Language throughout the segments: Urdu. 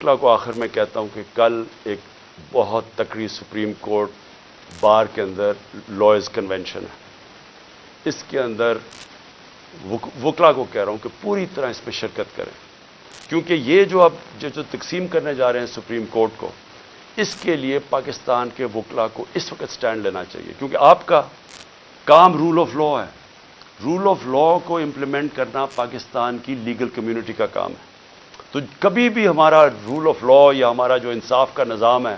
اللہ کو آخر میں کہتا ہوں کہ کل ایک بہت تکڑی سپریم کورٹ بار کے اندر لائرز کنونشن ہے. اس کے اندر وکلا کو کہہ رہا ہوں کہ پوری طرح اس میں شرکت کریں، کیونکہ یہ جو اب جو تقسیم کرنے جا رہے ہیں سپریم کورٹ کو، اس کے لیے پاکستان کے وکلا کو اس وقت سٹینڈ لینا چاہیے، کیونکہ آپ کا کام رول آف لا ہے. رول آف لا کو امپلیمنٹ کرنا پاکستان کی لیگل کمیونٹی کا کام ہے. تو کبھی بھی ہمارا رول آف لا یا ہمارا جو انصاف کا نظام ہے،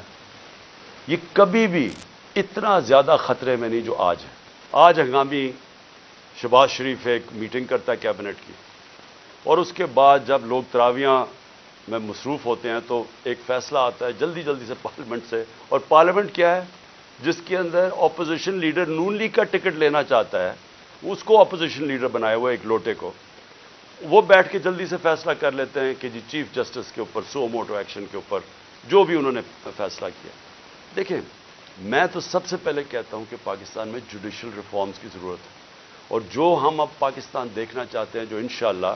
یہ کبھی بھی اتنا زیادہ خطرے میں نہیں جو آج ہے. آج ہنگامی شہباز شریف ایک میٹنگ کرتا ہے کیبنٹ کی، اور اس کے بعد جب لوگ تراویحاں میں مصروف ہوتے ہیں تو ایک فیصلہ آتا ہے جلدی جلدی سے پارلیمنٹ سے. اور پارلیمنٹ کیا ہے؟ جس کے اندر اپوزیشن لیڈر نون لیگ کا ٹکٹ لینا چاہتا ہے، اس کو اپوزیشن لیڈر بنایا ہوا ایک لوٹے کو، وہ بیٹھ کے جلدی سے فیصلہ کر لیتے ہیں کہ جی چیف جسٹس کے اوپر سو موٹو ایکشن کے اوپر جو بھی انہوں نے فیصلہ کیا. دیکھیں، میں تو سب سے پہلے کہتا ہوں کہ پاکستان میں جوڈیشل ریفارمز کی ضرورت ہے، اور جو ہم اب پاکستان دیکھنا چاہتے ہیں، جو انشاءاللہ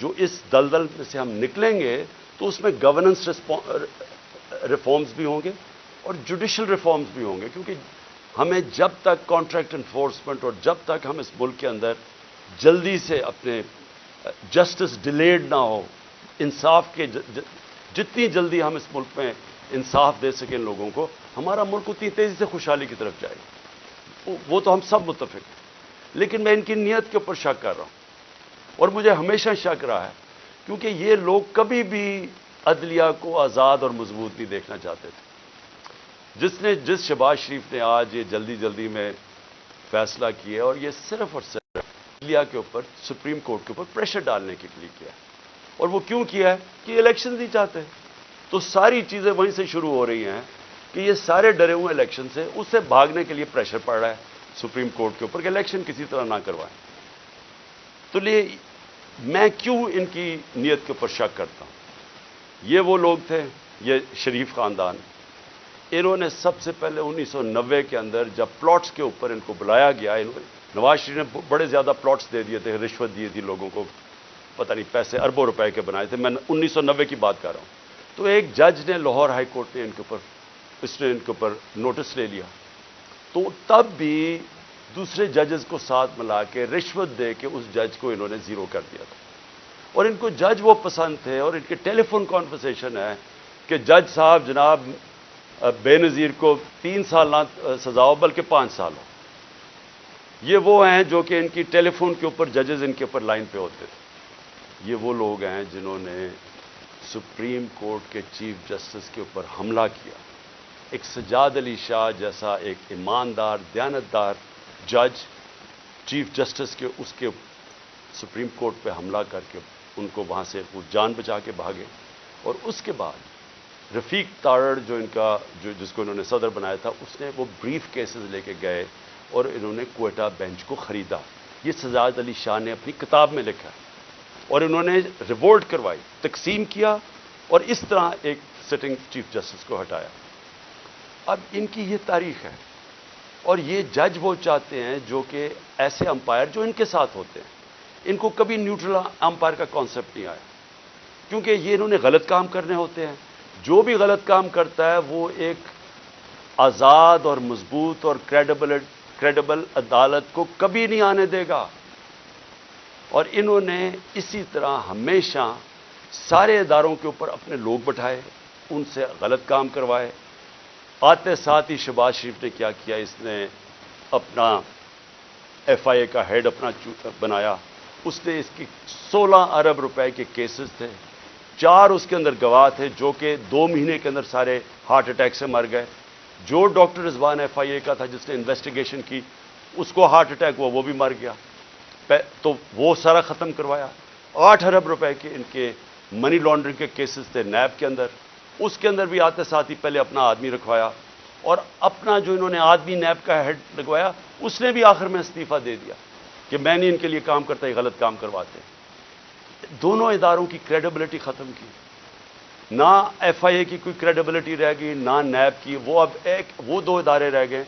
جو اس دلدل میں سے ہم نکلیں گے تو اس میں گورننس ریفارمز بھی ہوں گے اور جوڈیشل ریفارمز بھی ہوں گے. کیونکہ ہمیں جب تک کانٹریکٹ انفورسمنٹ اور جب تک ہم اس ملک کے اندر جلدی سے اپنے جسٹس ڈیلیڈ نہ ہو، انصاف کے جتنی جلدی ہم اس ملک میں انصاف دے سکیں لوگوں کو، ہمارا ملک اتنی تیزی سے خوشحالی کی طرف جائے گا. وہ تو ہم سب متفق ہیں. لیکن میں ان کی نیت کے اوپر شک کر رہا ہوں، اور مجھے ہمیشہ شک رہا ہے، کیونکہ یہ لوگ کبھی بھی عدلیہ کو آزاد اور مضبوط نہیں دیکھنا چاہتے تھے. جس شہباز شریف نے آج یہ جلدی جلدی میں فیصلہ کیا، اور یہ صرف اور صرف عدلیہ کے اوپر، سپریم کورٹ کے اوپر پریشر ڈالنے کے لیے کیا ہے. اور وہ کیوں کیا ہے؟ کہ الیکشن نہیں چاہتے. تو ساری چیزیں وہیں سے شروع ہو رہی ہیں کہ یہ سارے ڈرے ہوئے الیکشن سے، اس سے بھاگنے کے لیے پریشر پڑ رہا ہے سپریم کورٹ کے اوپر کہ الیکشن کسی طرح نہ کروائیں. تو میں کیوں ان کی نیت کے اوپر شک کرتا ہوں؟ یہ وہ لوگ تھے، یہ شریف خاندان، انہوں نے سب سے پہلے 1990 کے اندر جب پلاٹس کے اوپر ان کو بلایا گیا، نواز شریف نے بڑے زیادہ پلاٹس دے دیے تھے، رشوت دی تھی لوگوں کو، پتہ نہیں پیسے اربوں روپے کے بنائے تھے. میں 1990 کی بات کر رہا ہوں. تو ایک جج نے لاہور ہائی کورٹ نے ان کے اوپر نوٹس لے لیا. تو تب بھی دوسرے ججز کو ساتھ ملا کے رشوت دے کے اس جج کو انہوں نے زیرو کر دیا تھا. اور ان کو جج وہ پسند تھے، اور ان کے ٹیلی فون کانورسیشن ہے کہ جج صاحب جناب بے نظیر کو 3 سال نہ سزا ہو بلکہ 5 سال ہو. یہ وہ ہیں جو کہ ان کی ٹیلی فون کے اوپر ججز ان کے اوپر لائن پہ ہوتے تھے. یہ وہ لوگ ہیں جنہوں نے سپریم کورٹ کے چیف جسٹس کے اوپر حملہ کیا. ایک سجاد علی شاہ جیسا ایک ایماندار دیانتدار جج چیف جسٹس کے اس کے سپریم کورٹ پہ حملہ کر کے ان کو وہاں سے وہ جان بچا کے بھاگے. اور اس کے بعد رفیق تارڑ جو ان کا جس کو انہوں نے صدر بنایا تھا، اس نے وہ بریف کیسز لے کے گئے اور انہوں نے کوئٹہ بینچ کو خریدا. یہ سجاد علی شاہ نے اپنی کتاب میں لکھا، اور انہوں نے ریوولٹ کروائی، تقسیم کیا، اور اس طرح ایک سٹنگ چیف جسٹس کو ہٹایا. اب ان کی یہ تاریخ ہے، اور یہ جج وہ چاہتے ہیں جو کہ ایسے امپائر جو ان کے ساتھ ہوتے ہیں. ان کو کبھی نیوٹرل امپائر کا کانسیپٹ نہیں آیا، کیونکہ یہ انہوں نے غلط کام کرنے ہوتے ہیں. جو بھی غلط کام کرتا ہے وہ ایک آزاد اور مضبوط اور کریڈیبل عدالت کو کبھی نہیں آنے دے گا. اور انہوں نے اسی طرح ہمیشہ سارے اداروں کے اوپر اپنے لوگ بٹھائے، ان سے غلط کام کروائے. آتے ساتھ ہی شہباز شریف نے کیا کیا، اس نے اپنا ایف آئی اے کا ہیڈ اپنا بنایا. اس نے اس کی 16 ارب روپے کے کیسز تھے، 4 اس کے اندر گواہ تھے جو کہ 2 مہینے کے اندر سارے ہارٹ اٹیک سے مر گئے. جو ڈاکٹر رضوان ایف آئی اے کا تھا جس نے انویسٹیگیشن کی، اس کو ہارٹ اٹیک ہوا، وہ بھی مر گیا. تو وہ سارا ختم کروایا. 8 ارب روپے کے ان کے منی لانڈرنگ کے کیسز تھے نیب کے اندر، اس کے اندر بھی آتے ساتھ ہی پہلے اپنا آدمی رکھوایا، اور اپنا جو انہوں نے آدمی نیب کا ہیڈ لگوایا اس نے بھی آخر میں استعفیٰ دے دیا کہ میں نہیں ان کے لیے کام کرتا، یہ غلط کام کرواتے. دونوں اداروں کی کریڈیبلٹی ختم کی. نہ ایف آئی اے کی کوئی کریڈیبلٹی رہ گئی، نہ نیب کی. وہ 2 ادارے رہ گئے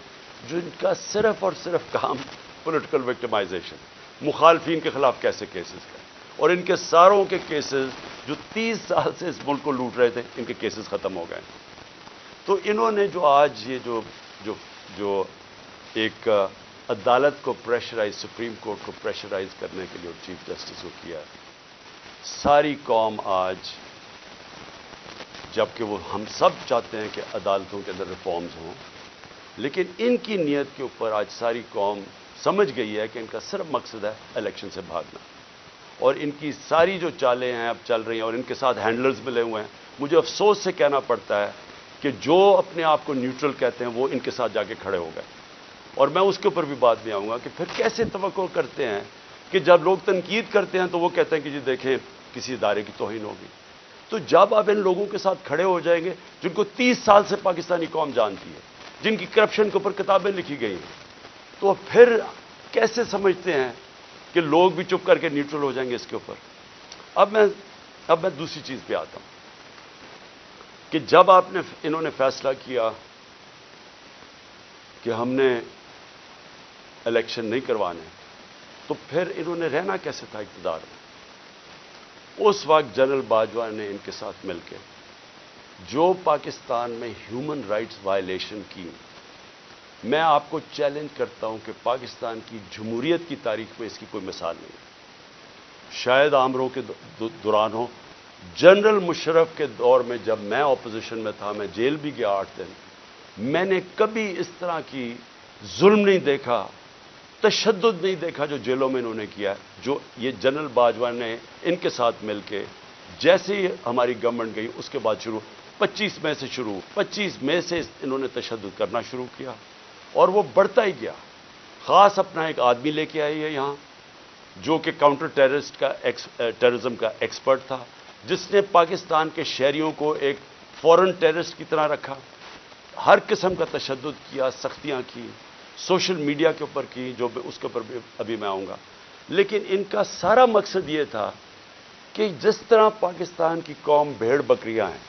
جو ان کا صرف اور صرف کام پولیٹیکل وکٹمائزیشن، مخالفین کے خلاف کیسے کیسز کریں. اور ان کے ساروں کے کیسز جو 30 سال سے اس ملک کو لوٹ رہے تھے، ان کے کیسز ختم ہو گئے۔ تو انہوں نے جو آج یہ جو ایک عدالت کو پریشرائز، سپریم کورٹ کو پریشرائز کرنے کے لیے اور چیف جسٹس کو کیا، ساری قوم آج، جبکہ وہ ہم سب چاہتے ہیں کہ عدالتوں کے اندر ریفارمز ہوں، لیکن ان کی نیت کے اوپر آج ساری قوم سمجھ گئی ہے کہ ان کا صرف مقصد ہے الیکشن سے بھاگنا، اور ان کی ساری جو چالیں ہیں اب چل رہی ہیں، اور ان کے ساتھ ہینڈلرز ملے ہوئے ہیں۔ مجھے افسوس سے کہنا پڑتا ہے کہ جو اپنے آپ کو نیوٹرل کہتے ہیں وہ ان کے ساتھ جا کے کھڑے ہو گئے، اور میں اس کے اوپر بھی بات میں آؤں گا کہ پھر کیسے توقع کرتے ہیں کہ جب لوگ تنقید کرتے ہیں تو وہ کہتے ہیں کہ جی دیکھیں کسی ادارے کی توہین ہوگی۔ تو جب آپ ان لوگوں کے ساتھ کھڑے ہو جائیں گے جن کو 30 سال سے پاکستانی قوم جانتی ہے، جن کی کرپشن کے اوپر کتابیں لکھی گئی ہیں، تو پھر کیسے سمجھتے ہیں کہ لوگ بھی چپ کر کے نیوٹرل ہو جائیں گے اس کے اوپر؟ اب میں دوسری چیز پہ آتا ہوں کہ جب انہوں نے فیصلہ کیا کہ ہم نے الیکشن نہیں کروانے، تو پھر انہوں نے رہنا کیسے تھا اقتدار میں؟ اس وقت جنرل باجوہ نے ان کے ساتھ مل کے جو پاکستان میں ہیومن رائٹس وائلیشن کی، میں آپ کو چیلنج کرتا ہوں کہ پاکستان کی جمہوریت کی تاریخ میں اس کی کوئی مثال نہیں ہے۔ شاید عامروں کے دوران ہو، جنرل مشرف کے دور میں جب میں اپوزیشن میں تھا، میں جیل بھی گیا 8 دن، میں نے کبھی اس طرح کی ظلم نہیں دیکھا، تشدد نہیں دیکھا جو جیلوں میں انہوں نے کیا ہے، جو یہ جنرل باجوہ نے ان کے ساتھ مل کے، جیسے ہی ہماری گورنمنٹ گئی اس کے بعد 25 مئی سے انہوں نے تشدد کرنا شروع کیا، اور وہ بڑھتا ہی گیا۔ خاص اپنا ایک آدمی لے کے آئی ہے یہاں جو کہ کاؤنٹر ٹیررزم کا ایکسپرٹ تھا، جس نے پاکستان کے شہریوں کو ایک فورن ٹیررسٹ کی طرح رکھا، ہر قسم کا تشدد کیا، سختیاں کی، سوشل میڈیا کے اوپر کی، جو اس کے اوپر بھی ابھی میں آؤں گا۔ لیکن ان کا سارا مقصد یہ تھا کہ جس طرح پاکستان کی قوم بھیڑ بکریاں ہیں،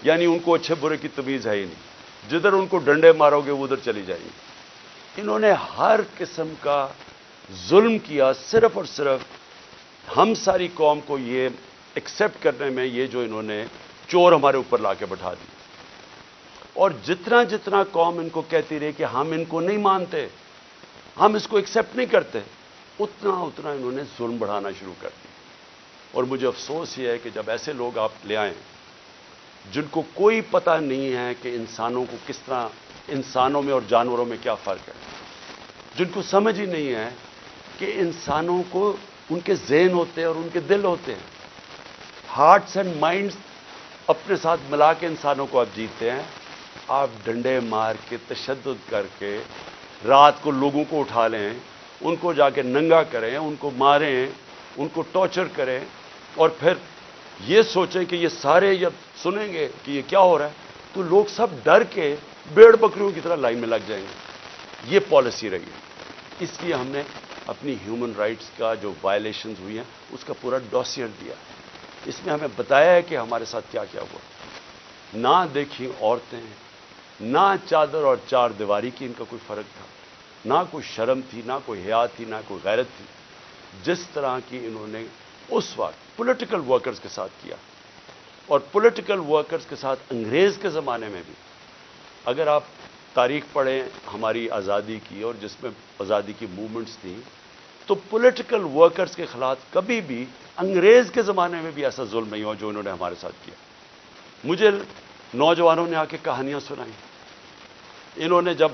یعنی ان کو اچھے برے کی تمیز ہے ہی نہیں، جدھر ان کو ڈنڈے مارو گے وہ ادھر چلی جائیں گی۔ انہوں نے ہر قسم کا ظلم کیا، صرف اور صرف ہم ساری قوم کو یہ ایکسیپٹ کرنے میں، یہ جو انہوں نے چور ہمارے اوپر لا کے بٹھا دی، اور جتنا جتنا قوم ان کو کہتی رہی کہ ہم ان کو نہیں مانتے، ہم اس کو ایکسیپٹ نہیں کرتے، اتنا اتنا انہوں نے ظلم بڑھانا شروع کر دیا۔ اور مجھے افسوس یہ ہے کہ جب ایسے لوگ آپ لے آئیں جن کو کوئی پتہ نہیں ہے کہ انسانوں کو کس طرح، انسانوں میں اور جانوروں میں کیا فرق ہے، جن کو سمجھ ہی نہیں ہے کہ انسانوں کو ان کے ذہن ہوتے ہیں اور ان کے دل ہوتے ہیں، ہارٹس اینڈ مائنڈز اپنے ساتھ ملا کے انسانوں کو آپ جیتتے ہیں، آپ ڈنڈے مار کے، تشدد کر کے، رات کو لوگوں کو اٹھا لیں، ان کو جا کے ننگا کریں، ان کو ماریں، ان کو ٹارچر کریں، اور پھر یہ سوچیں کہ یہ سارے جب سنیں گے کہ یہ کیا ہو رہا ہے تو لوگ سب ڈر کے بھیڑ بکریوں کی طرح لائن میں لگ جائیں گے۔ یہ پالیسی رہی ہے۔ اس لیے ہم نے اپنی ہیومن رائٹس کا جو وائلیشنز ہوئی ہیں اس کا پورا ڈوسیئر دیا، اس میں ہمیں بتایا ہے کہ ہمارے ساتھ کیا کیا ہوا۔ نہ دیکھی عورتیں، نہ چادر اور چار دیواری کی ان کا کوئی فرق تھا، نہ کوئی شرم تھی، نہ کوئی حیا تھی، نہ کوئی غیرت تھی، جس طرح کی انہوں نے اس وقت پولیٹیکل ورکرز کے ساتھ کیا، اور پولیٹیکل ورکرز کے ساتھ انگریز کے زمانے میں بھی۔ اگر آپ تاریخ پڑھیں ہماری آزادی کی، اور جس میں آزادی کی موومنٹس تھیں، تو پولیٹیکل ورکرز کے خلاف کبھی بھی انگریز کے زمانے میں بھی ایسا ظلم نہیں ہوا جو انہوں نے ہمارے ساتھ کیا۔ مجھے نوجوانوں نے آ کے کہانیاں سنائیں، انہوں نے جب